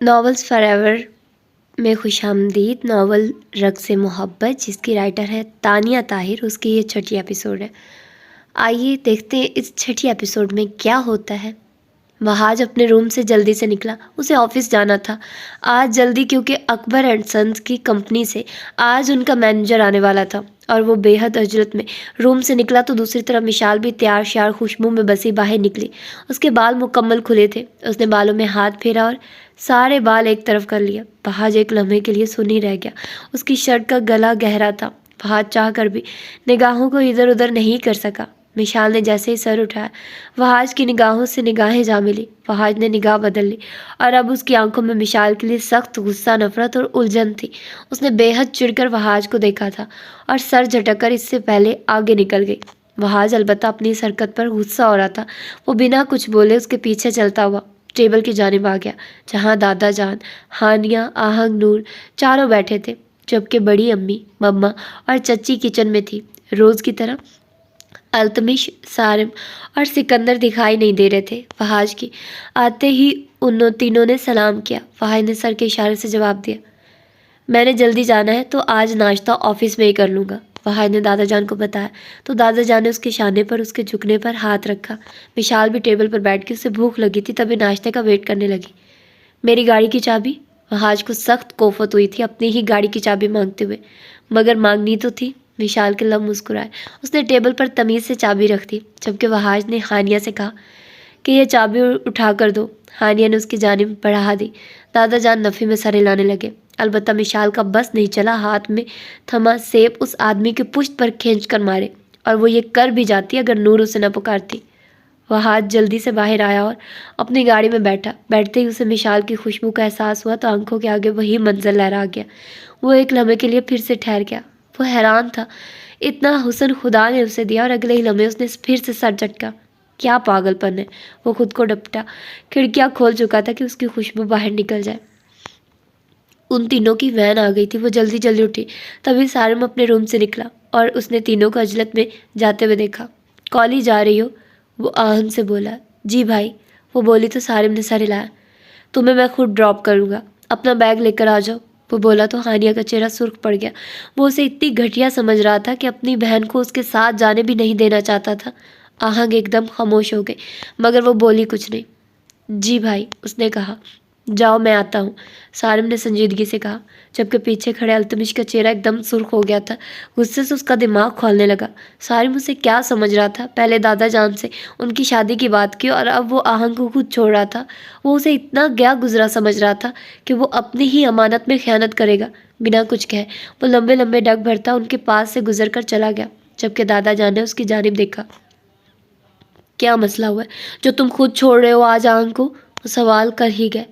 Novels forever में खुशामदीद। Novel रग से मोहब्बत, जिसकी राइटर है तानिया ताहिर, उसकी ये छठी एपिसोड है। आइए देखते हैं इस छठी एपिसोड में क्या होता है। वह आज अपने रूम से जल्दी से निकला। उसे ऑफिस जाना था आज जल्दी, क्योंकि अकबर एंड सन्स की कंपनी से आज उनका मैनेजर आने वाला था और वो बेहद अजरत में रूम से निकला तो दूसरी तरफ मिशाल भी तैयार श्यार खुशबू में बसी बाहर निकली। उसके बाल मुकम्मल खुले थे। उसने बालों में हाथ फेरा और सारे बाल एक तरफ कर लिया। फहाज एक लम्हे के लिए सुनी रह गया। उसकी शर्ट का गला गहरा था। फहाज चाह कर भी निगाहों को इधर उधर नहीं कर सका। मिशाल ने जैसे ही सर उठाया, फहाज की निगाहों से निगाहें जा मिली। फहाज ने निगाह बदल ली और अब उसकी आंखों में मिशाल के लिए सख्त गुस्सा, नफरत और उलझन थी। उसने बेहद चिढ़कर फहाज को देखा था और सर झटककर इससे पहले आगे निकल गई। फहाज अलबत्ता अपनी इस हरकत पर गुस्सा हो रहा था। वो बिना कुछ बोले उसके पीछे चलता हुआ टेबल की जानिब आ गया, जहाँ दादा जान, हानिया, आहंग, नूर चारों बैठे थे, जबकि बड़ी अम्मी, मम्मा और चच्ची किचन में थी। रोज़ की तरह अल्तमिश, सारिम और सिकंदर दिखाई नहीं दे रहे थे। फहाज की आते ही उन तीनों ने सलाम किया। फहाज ने सर के इशारे से जवाब दिया, मैंने जल्दी जाना है तो आज नाश्ता ऑफिस में ही कर लूँगा। फहाज ने दादा जान को बताया तो दादा जान ने उसके शाने पर उसके झुकने पर हाथ रखा। विशाल भी टेबल पर बैठ के, उसे भूख लगी थी, तभी नाश्ते का वेट करने लगी। मेरी गाड़ी की चाबी? फहाज को सख्त कोफत हुई थी अपनी ही गाड़ी की चाबी मांगते हुए, मगर मांगनी तो थी। विशाल के लब मुस्कुराए। उसने टेबल पर तमीज़ से चाबी रख दी, जबकि फहाज ने हानिया से कहा कि यह चाबी उठा कर दो। हानिया ने उसकी जानिब बढ़ा दी। दादा जान नफ़ी में सर हिलाने लगे। अलबत्ता मिशाल का बस नहीं चला हाथ में थमा सेब उस आदमी के पुश्त पर खींच कर मारे, और वो ये कर भी जाती अगर नूर उसे न पुकारती। वह हाथ जल्दी से बाहर आया और अपनी गाड़ी में बैठा। बैठते ही उसे मिशाल की खुशबू का एहसास हुआ तो आंखों के आगे वही मंजर लहरा गया। वो एक लम्हे के लिए फिर से ठहर गया। वो हैरान था, इतना हुस्न खुदा ने उसे दिया और अगले ही लम्हे उसने फिर से सर झटका। क्या पागलपन है, वो खुद को डपटा। खिड़कियाँ खोल चुका था कि उसकी खुशबू बाहर निकल जाए। उन तीनों की वैन आ गई थी। वो जल्दी जल्दी उठी। तभी सारिम अपने रूम से निकला और उसने तीनों को अजलत में जाते हुए देखा। कॉलेज जा रही हो? वो आहन से बोला। जी भाई, वो बोली तो सारिम ने सर हिलाया। तुम्हें मैं खुद ड्रॉप करूँगा, अपना बैग लेकर आ जाओ। वो बोला तो हानिया का चेहरा सुर्ख पड़ गया। वो उसे इतनी घटिया समझ रहा था कि अपनी बहन को उसके साथ जाने भी नहीं देना चाहता था। आहंग एकदम खामोश हो गई, मगर वो बोली कुछ नहीं। जी भाई, उसने कहा। जाओ, मैं आता हूँ, सारिम ने संजीदगी से कहा, जबकि पीछे खड़े अल्तमिश का चेहरा एकदम सुर्ख हो गया था। गुस्से से उसका दिमाग खोलने लगा। सारिम उसे क्या समझ रहा था? पहले दादा जान से उनकी शादी की बात की और अब वो आहंग को खुद छोड़ रहा था। वो उसे इतना गया गुजरा समझ रहा था कि वो अपनी ही अमानत में खयानत करेगा। बिना कुछ कहे वो लंबे लंबे डग भरता उनके पास से गुजर कर चला गया, जबकि दादा जान ने उसकी जानिब देखा। क्या मसला हुआ है जो तुम खुद छोड़ रहे हो आज आहंग को? वो सवाल कर ही गए।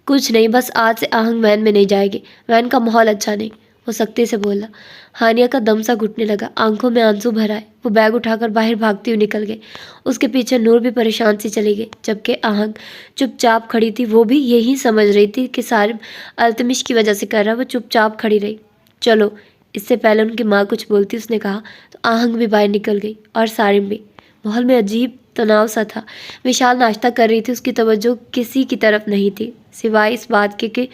कुछ नहीं, बस आज से आहंग वैन में नहीं जाएगी। वैन का माहौल अच्छा नहीं, वो सख्ती से बोला। हानिया का दम सा घुटने लगा, आंखों में आंसू भर आए। वो बैग उठाकर बाहर भागती हुई निकल गई। उसके पीछे नूर भी परेशान सी चली गई, जबकि आहंग चुपचाप खड़ी थी। वो भी यही समझ रही थी कि सारिम अल्तमिश की वजह से कर रहा। वो चुपचाप खड़ी रही। चलो, इससे पहले उनकी माँ कुछ बोलती उसने कहा तो आहंग भी बाहर निकल गई और सारिम भी। माहौल में अजीब तनाव सा था। विशाल नाश्ता कर रही थी, उसकी तवज्जो किसी की तरफ नहीं थी सिवाय इस बात के कि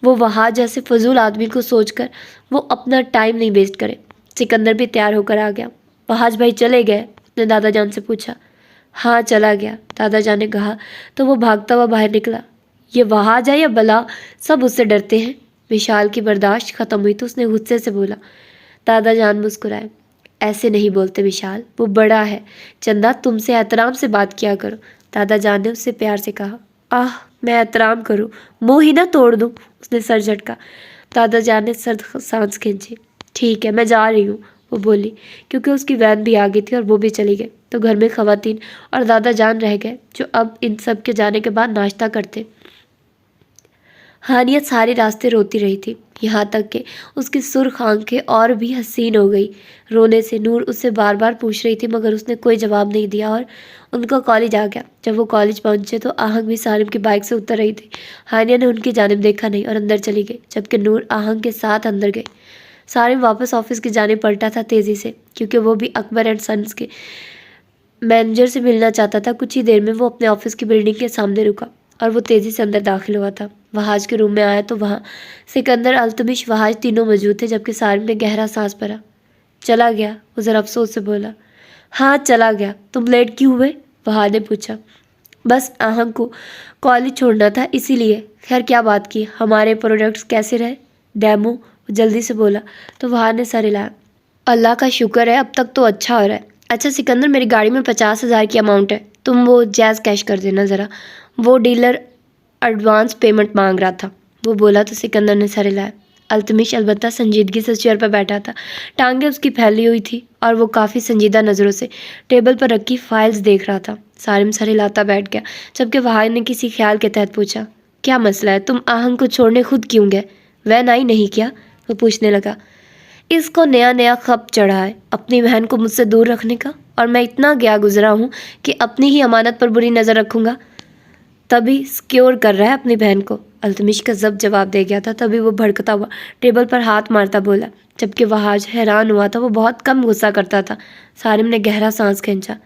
वो वहाँ जैसे फजूल आदमी को सोचकर वो अपना टाइम नहीं वेस्ट करे। सिकंदर भी तैयार होकर आ गया। फहाज भाई चले गए? उसने दादा जान से पूछा। हाँ, चला गया, दादा जान ने कहा तो वो भागता हुआ बाहर निकला। ये वहाँ जाए या बला, सब उससे डरते हैं। विशाल की बर्दाश्त खत्म हुई तो उसने गुस्से से बोला। दादा जान मुस्कुराए। ऐसे नहीं बोलते विशाल, वो बड़ा है। चंदा, तुमसे एहतराम से बात किया करो, दादा जान ने उससे प्यार से कहा। आह, मैं एहतराम करूं, मुंह ही ना तोड़ दूं, उसने सर झटका। दादा जान ने सर्द सांस खींची। ठीक है, मैं जा रही हूँ, वो बोली, क्योंकि उसकी वैन भी आ गई थी और वो भी चली गई। तो घर में खवातीन और दादा जान रह गए, जो अब इन सब के जाने के बाद नाश्ता करते। हानिया सारे रास्ते रोती रही थी, यहाँ तक कि उसकी सुर्ख आंखें और भी हसीन हो गई रोने से। नूर उससे बार बार पूछ रही थी, मगर उसने कोई जवाब नहीं दिया और उनका कॉलेज आ गया। जब वो कॉलेज पहुंचे तो आहंग भी सारिम की बाइक से उतर रही थी। हानिया ने उनकी जानिब देखा नहीं और अंदर चली गई, जबकि नूर आहंग के साथ अंदर गई। सारिम वापस ऑफिस की जानिब पलटा था तेज़ी से, क्योंकि वो भी अकबर एंड सन्स के मैनेजर से मिलना चाहता था। कुछ ही देर में वो अपने ऑफिस की बिल्डिंग के सामने रुका। और वो तेज़ी से अंदर दाखिल हुआ था। वहाज के रूम में आया तो वहाँ सिकंदर, अल्तमिश, वहाज तीनों मौजूद थे, जबकि सारिम ने गहरा सांस भरा। चला गया? वो ज़रा अफसोस से बोला। हाँ चला गया। तुम लेट क्यों हुए? वहाज ने पूछा। बस आहंग को कॉलेज छोड़ना था इसीलिए। खैर क्या बात की? हमारे प्रोडक्ट्स कैसे रहे? डेमो? वो जल्दी से बोला तो वहाज ने सर हिलाया। अल्लाह का शुक्र है, अब तक तो अच्छा हो रहा है। अच्छा सिकंदर, मेरी गाड़ी में 50,000 की अमाउंट है, तुम वो जैज़ कैश कर देना ज़रा। वो डीलर एडवांस पेमेंट मांग रहा था। वो बोला तो सिकंदर ने सर हिलाया। अल्तमिश अलबत्ता संजीदगी से चेयर पर बैठा था। टांगें उसकी फैली हुई थी और वो काफ़ी संजीदा नज़रों से टेबल पर रखी फाइल्स देख रहा था। सारिम सर हिलाता बैठ गया, जबकि वहाज ने किसी ख्याल के तहत पूछा, क्या मसला है? तुम आहंग को छोड़ने खुद क्यों गए? वैन आई नहीं क्या? वो पूछने लगा। इसको नया नया खप चढ़ा है अपनी बहन को मुझसे दूर रखने का, और मैं इतना गया गुजरा हूँ कि अपनी ही अमानत पर बुरी नज़र रखूँगा। तभी सिक्योर कर रहा है अपनी बहन को। अल्तमिश का जवाब दे गया था। तभी वो भड़कता हुआ टेबल पर हाथ मारता बोला, जबकि वहाज हैरान हुआ था। वो बहुत कम गुस्सा करता था। सारिम ने गहरा सांस खींचा।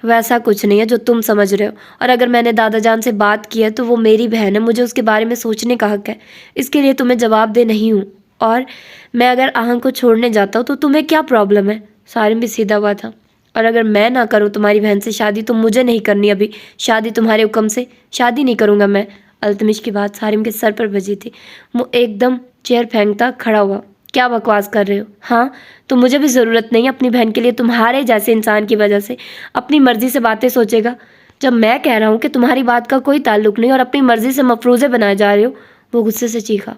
वैसा कुछ नहीं है जो तुम समझ रहे हो, और अगर मैंने दादा जान से बात की है तो वो मेरी बहन है, मुझे उसके बारे में सोचने का हक है। इसके लिए तुम्हें जवाब दे नहीं हूँ। और मैं अगर आहंग को छोड़ने जाता हूँ तो तुम्हें क्या प्रॉब्लम है? सारिम भी सीधा हुआ था। और अगर मैं ना करूँ तुम्हारी बहन से शादी तो मुझे नहीं करनी अभी शादी तुम्हारे हुक्म से। शादी नहीं करूँगा मैं। अल्तमिश की बात सारिम के सर पर बजी थी। वो एकदम चेयर फेंकता खड़ा हुआ। क्या बकवास कर रहे हो? हाँ तो मुझे भी ज़रूरत नहीं अपनी बहन के लिए तुम्हारे जैसे इंसान की वजह से अपनी मर्ज़ी से बातें सोचेगा। जब मैं कह रहा हूँ कि तुम्हारी बात का कोई ताल्लुक नहीं और अपनी मर्ज़ी से मफरूज़े बनाए जा रहे हो। वो गुस्से से चीखा।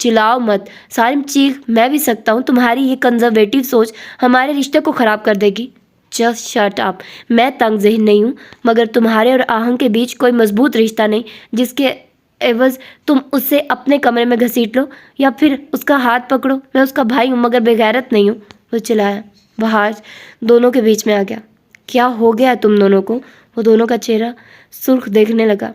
चिल्लाओ मत सारिम, चीख मैं भी सकता हूँ। तुम्हारी ये कंजर्वेटिव सोच हमारे रिश्ते को ख़राब कर देगी। Just shut up. मैं तंग ज़हन नहीं हूँ, मगर तुम्हारे और आहंग के बीच कोई मजबूत रिश्ता नहीं जिसके एवज तुम उससे अपने कमरे में घसीट लो या फिर उसका हाथ पकड़ो। मैं उसका भाई हूँ मगर बेगैरत नहीं हूँ। वो चिल्लाया। वहाज दोनों के बीच में आ गया। क्या हो गया तुम दोनों को? वो दोनों का चेहरा सुर्ख देखने लगा।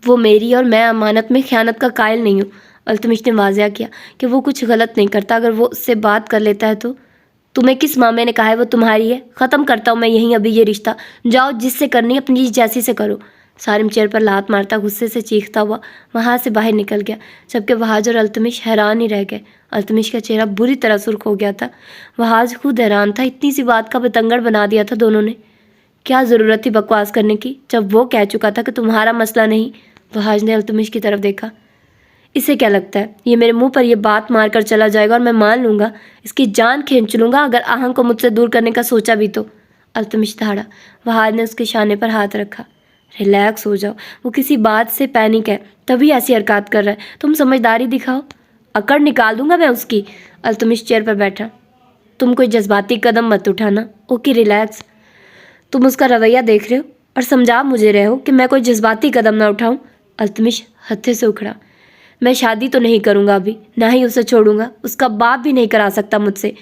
वो मेरी और मैं अमानत में ख़यानत का कायल नहीं हूँ। अल्तमिश ने वाज़िया किया कि वो कुछ गलत नहीं करता। अगर वो उससे बात कर लेता है तो तुम्हें किस मामे ने कहा है वो तुम्हारी है? ख़त्म करता हूँ मैं यहीं अभी ये रिश्ता। जाओ, जिससे करनी अपनी जैसी से करो। सारिम चेयर पर लात मारता गुस्से से चीखता हुआ वहाँ से बाहर निकल गया, जबकि वहाज और अल्तमिश हैरान ही रह गए। अल्तमिश का चेहरा बुरी तरह सुर्ख हो गया था। वहाज खुद हैरान था, इतनी सी बात का बतंगड़ बना दिया था दोनों ने। क्या ज़रूरत थी बकवास करने की जब वो कह चुका था कि तुम्हारा मसला नहीं। वहाज ने अल्तमिश की तरफ देखा। इसे क्या लगता है ये मेरे मुंह पर ये बात मार कर चला जाएगा और मैं मान लूँगा? इसकी जान खींच लूँगा अगर आहंग को मुझसे दूर करने का सोचा भी तो। अल्तमिश दहाड़ा। वहाज ने उसके शाने पर हाथ रखा। रिलैक्स हो जाओ, वो किसी बात से पैनिक है तभी ऐसी हरकत कर रहा है। तुम समझदारी दिखाओ, अकड़ निकाल दूंगा मैं उसकी। अल्तमिश चेयर पर बैठा। तुम कोई जज्बाती कदम मत उठाना। Okay relax. तुम उसका रवैया देख रहे हो और समझा मुझे रहे हो कि मैं कोई जज्बाती कदम ना उठाऊं। अल्तमिश हत्थे से उखड़ा। मैं शादी तो नहीं करूँगा अभी, ना ही उसे छोड़ूंगा। उसका बाप भी नहीं करा सकता मुझसे।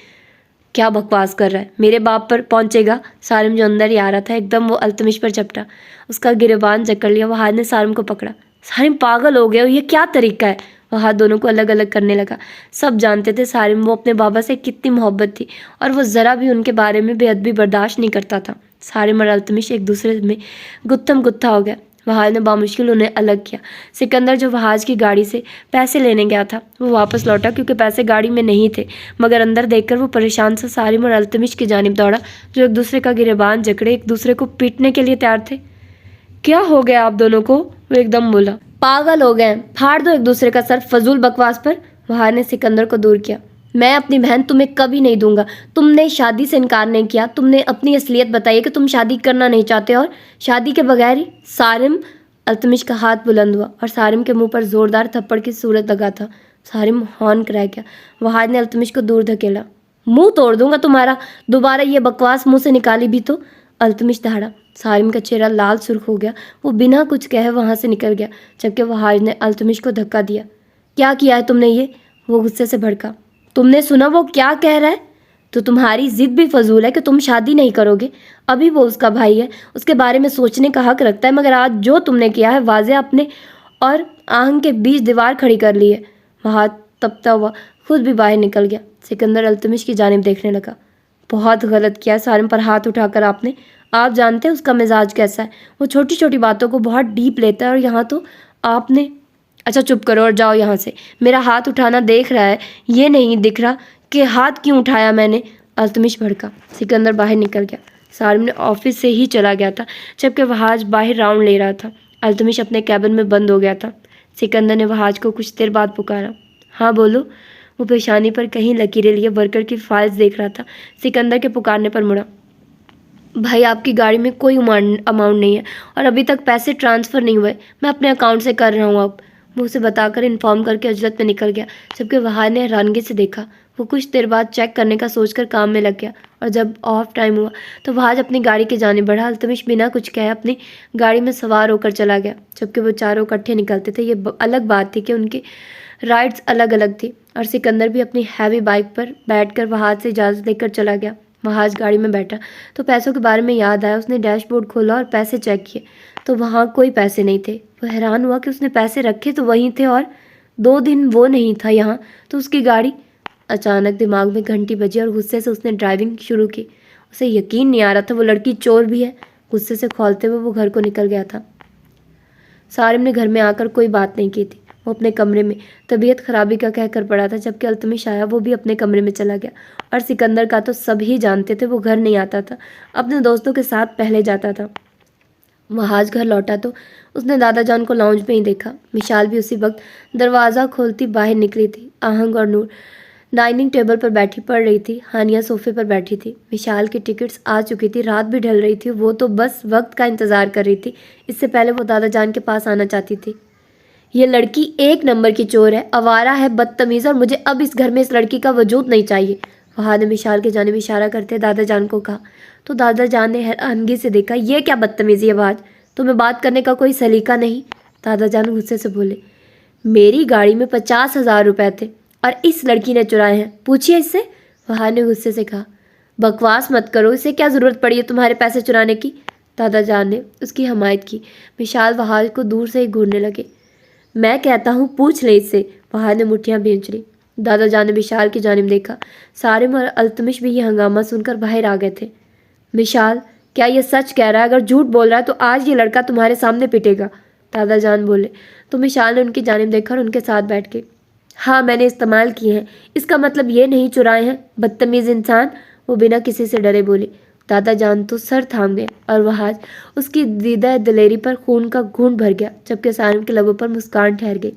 क्या बकवास कर रहा है? मेरे बाप पर पहुंचेगा? सारिम जो अंदर ही आ रहा था एकदम वो अल्तमिश पर चपटा, उसका गिरबान जकड़ लिया। वहाद ने सारिम को पकड़ा। सारिम पागल हो गया, ये क्या तरीका है? वहाद दोनों को अलग अलग करने लगा। सब जानते थे सारिम वो अपने बाबा से कितनी मोहब्बत थी और वो ज़रा भी उनके बारे में बेअदबी बर्दाश्त नहीं करता था। सारिम और अल्तमिश एक दूसरे में गुत्थम गुत्था हो गया। वहाज ने बामुश्किल उन्हें अलग किया। सिकंदर जो वहाज की गाड़ी से पैसे लेने गया था वो वापस लौटा क्योंकि पैसे गाड़ी में नहीं थे, मगर अंदर देखकर वो परेशान सा सारिम और अल्तमिश की जानिब दौड़ा जो एक दूसरे का गिरेबान जकड़े एक दूसरे को पीटने के लिए तैयार थे। क्या हो गया आप दोनों को? वो एकदम बोला। पागल हो गए, फाड़ दो एक दूसरे का सर फजूल बकवास पर। वहाज ने सिकंदर को दूर किया। मैं अपनी बहन तुम्हें कभी नहीं दूंगा। तुमने शादी से इनकार नहीं किया, तुमने अपनी असलियत बताई कि तुम शादी करना नहीं चाहते और शादी के बगैर ही। सारिम। अल्तमिश का हाथ बुलंद हुआ और सारिम के मुंह पर जोरदार थप्पड़ की सूरत लगा था। सारिम हॉर्न कराया गया। वहाज ने अल्तमिश को दूर धकेला। मुंह तोड़ दूंगा तुम्हारा, दोबारा ये बकवास मुंह से निकाली भी तो। अल्तमिश दहाड़ा। सारिम का चेहरा लाल सुर्ख हो गया। वो बिना कुछ कहे वहाँ से निकल गया, जबकि वहाज ने अल्तमिश को धक्का दिया। क्या किया है तुमने ये? वो गुस्से से भड़का। तुमने सुना वो क्या कह रहा है? तो तुम्हारी जिद भी फजूल है कि तुम शादी नहीं करोगे। अभी वो उसका भाई है, उसके बारे में सोचने का हक रखता है, मगर आज जो तुमने किया है वाज़े अपने और आहंग के बीच दीवार खड़ी कर ली है। वहां तपता हुआ खुद भी बाहर निकल गया। सिकंदर अल्तमिश की जानिब देखने लगा। बहुत गलत किया सारिम पर हाथ उठाकर आपने। आप जानते हैं उसका मिजाज कैसा है, वो छोटी छोटी बातों को बहुत डीप लेता है। और यहाँ तो आपने, अच्छा चुप करो और जाओ यहाँ से। मेरा हाथ उठाना देख रहा है, ये नहीं दिख रहा कि हाथ क्यों उठाया मैंने। अल्तमिश भड़का। सिकंदर बाहर निकल गया। सारिम ने ऑफिस से ही चला गया था, जबकि वहाज बाहर राउंड ले रहा था। अल्तमिश अपने कैबिन में बंद हो गया था। सिकंदर ने वहाज को कुछ देर बाद पुकारा। हाँ बोलो। वो पेशानी पर कहीं लकीरें लिए वर्कर की फाइल्स देख रहा था। सिकंदर के पुकारने पर मुड़ा। भाई आपकी गाड़ी में कोई अमाउंट नहीं है और अभी तक पैसे ट्रांसफ़र नहीं हुए। मैं अपने अकाउंट से कर रहा हूँ अब। वो उसे बताकर इन्फॉर्म करके अजलत में निकल गया, जबकि वहाज ने हैरानगी से देखा। वो कुछ देर बाद चेक करने का सोचकर काम में लग गया और जब ऑफ टाइम हुआ तो वहाज अपनी गाड़ी के जाने बढ़ा। अल्तमिश बिना कुछ कहे अपनी गाड़ी में सवार होकर चला गया। जबकि वो चारों इकट्ठे निकलते थे, ये अलग बात थी कि उनकी राइड्स अलग अलग थी। और सिकंदर भी अपनी हैवी बाइक पर बैठकर वहाज से इजाज़त लेकर चला गया। वहाज गाड़ी में बैठा तो पैसों के बारे में याद आया। उसने डैशबोर्ड खोला और पैसे चेक किए तो वहाँ कोई पैसे नहीं थे। वो हैरान हुआ कि उसने पैसे रखे तो वहीं थे और 2 दिन वो नहीं था यहाँ तो उसकी गाड़ी। अचानक दिमाग में घंटी बजी और गुस्से से उसने ड्राइविंग शुरू की। उसे यकीन नहीं आ रहा था वो लड़की चोर भी है। गुस्से से खौलते हुए वो घर को निकल गया था। सारिम ने घर में आकर कोई बात नहीं की थी। वो अपने कमरे में तबीयत खराबी का कहकर पड़ा था, जबकि अल्तमिश आया वो भी अपने कमरे में चला गया। और सिकंदर का तो सभी जानते थे, वो घर नहीं आता था, अपने दोस्तों के साथ पहले जाता था। वहाज घर लौटा तो उसने दादा जान को लाउंज में ही देखा। मिशाल भी उसी वक्त दरवाज़ा खोलती बाहर निकली थी। आहंग और नूर डाइनिंग टेबल पर बैठी पढ़ रही थी। हानिया सोफे पर बैठी थी। विशाल की टिकट्स आ चुकी थी, रात भी ढल रही थी। वो तो बस वक्त का इंतज़ार कर रही थी। इससे पहले वो दादा जान के पास आना चाहती थी। ये लड़की एक नंबर की चोर है, आवारा है, बदतमीज़, और मुझे अब इस घर में इस लड़की का वजूद नहीं चाहिए। वहाद ने विशाल के जानिब इशारा करते दादा जान को कहा तो दादा जान ने हैरानगी से देखा। ये क्या बदतमीज़ी है वहाद, तुम्हें बात करने का कोई सलीका नहीं। दादा जान गुस्से से बोले, मेरी गाड़ी में 50,000 रुपये थे और इस लड़की ने चुराए हैं, पूछिए इससे। वहाद ने गुस्से से कहा, बकवास मत करो, इसे क्या ज़रूरत पड़ी है तुम्हारे पैसे चुराने की। दादा जान ने उसकी हमायत की। विशाल वहाद को दूर से ही घूरने लगे। मैं कहता हूँ पूछ ले इससे। वहाद ने मुठ्ठियाँ भींच ली। दादा जान ने विशाल की जानिब देखा। सारिम और अल्तमिश भी ये हंगामा सुनकर बाहर आ गए थे। विशाल, क्या ये सच कह रहा है? अगर झूठ बोल रहा है तो आज ये लड़का तुम्हारे सामने पिटेगा। दादा जान बोले तो विशाल ने उनकी जानिब देखा और उनके साथ बैठ गई। हाँ, मैंने इस्तेमाल किए हैं, इसका मतलब ये नहीं चुराए हैं, बदतमीज़ इंसान। वो बिना किसी से डरे बोली। दादा जान तो सर थाम गए और वहाज उसकी दीदा दिलेरी पर खून का घूंट भर गया, जबकि सारिम के लबों पर मुस्कान ठहर गई।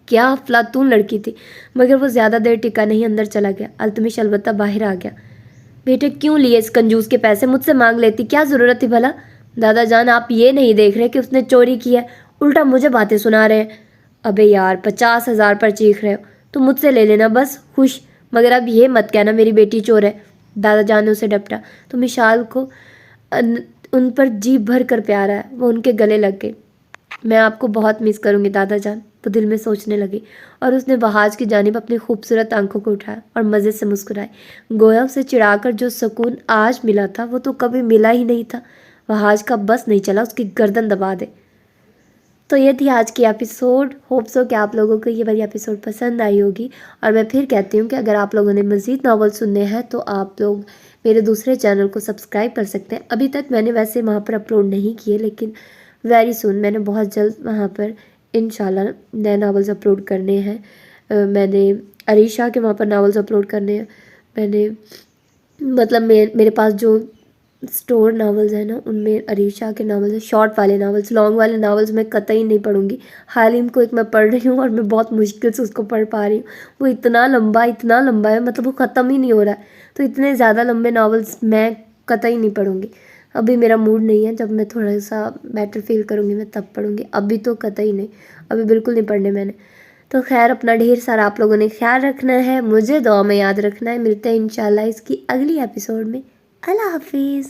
क्या अफलातून लड़की थी, मगर वो ज़्यादा देर टिका नहीं, अंदर चला गया। अल्तमिश अलबत्ता बाहर आ गया। बेटे क्यों लिए इस कंजूस के पैसे, मुझसे मांग लेती, क्या ज़रूरत थी भला। दादा जान, आप ये नहीं देख रहे कि उसने चोरी की है, उल्टा मुझे बातें सुना रहे हैं। अबे यार, 50,000 पर चीख रहे हो तो मुझसे ले लेना, बस खुश, मगर अब ये मत कहना मेरी बेटी चोर है। दादा जान ने उसे डपटा तो मिशाल को उन पर जी भर कर प्यार आया। वो उनके गले लग गई। मैं आपको बहुत मिस करूंगी दादा जान, वो दिल में सोचने लगी। और उसने वहाज की जानिब अपनी खूबसूरत आंखों को उठाया और मज़े से मुस्कुराई। गोया उसे चिढ़ाकर जो सुकून आज मिला था वो तो कभी मिला ही नहीं था। वहाज का बस नहीं चला उसकी गर्दन दबा दे। तो ये थी आज की एपिसोड। होप सो कि आप लोगों को ये वाली एपिसोड पसंद आई होगी। और मैं फिर कहती हूँ कि अगर आप लोगों ने मज़ीद नावल सुनने हैं तो आप लोग मेरे दूसरे चैनल को सब्सक्राइब कर सकते हैं। अभी तक मैंने वैसे वहाँ पर अपलोड नहीं किए, लेकिन वेरी सुन मैंने बहुत जल्द वहाँ पर इंशाल्लाह नए नावल्स अपलोड करने हैं। मैंने अरीशा के वहाँ पर नावल्स अपलोड करने हैं। मैंने मतलब मेरे पास जो स्टोर नावल्स हैं ना, उनमें अरीशा के नावल्स हैं, शॉर्ट वाले नावल्स। लॉन्ग वाले नावल्स मैं कतई नहीं पढ़ूंगी। हालिम को एक मैं पढ़ रही हूँ और मैं बहुत मुश्किल से उसको पढ़ पा रही हूँ। वो इतना लंबा है, मतलब वो ख़त्म ही नहीं हो रहा है। तो इतने ज़्यादा लंबे नावल्स मैं कतई नहीं पढ़ूंगी। अभी मेरा मूड नहीं है, जब मैं थोड़ा सा बेटर फील करूँगी मैं तब पढ़ूँगी, अभी तो कतई नहीं, अभी बिल्कुल नहीं पढ़ने मैंने। तो खैर, अपना ढेर सारा आप लोगों ने ख्याल रखना है, मुझे दुआ में याद रखना है। मिलते हैं इंशाल्लाह इसकी अगली एपिसोड में। अल्लाह हाफिज़।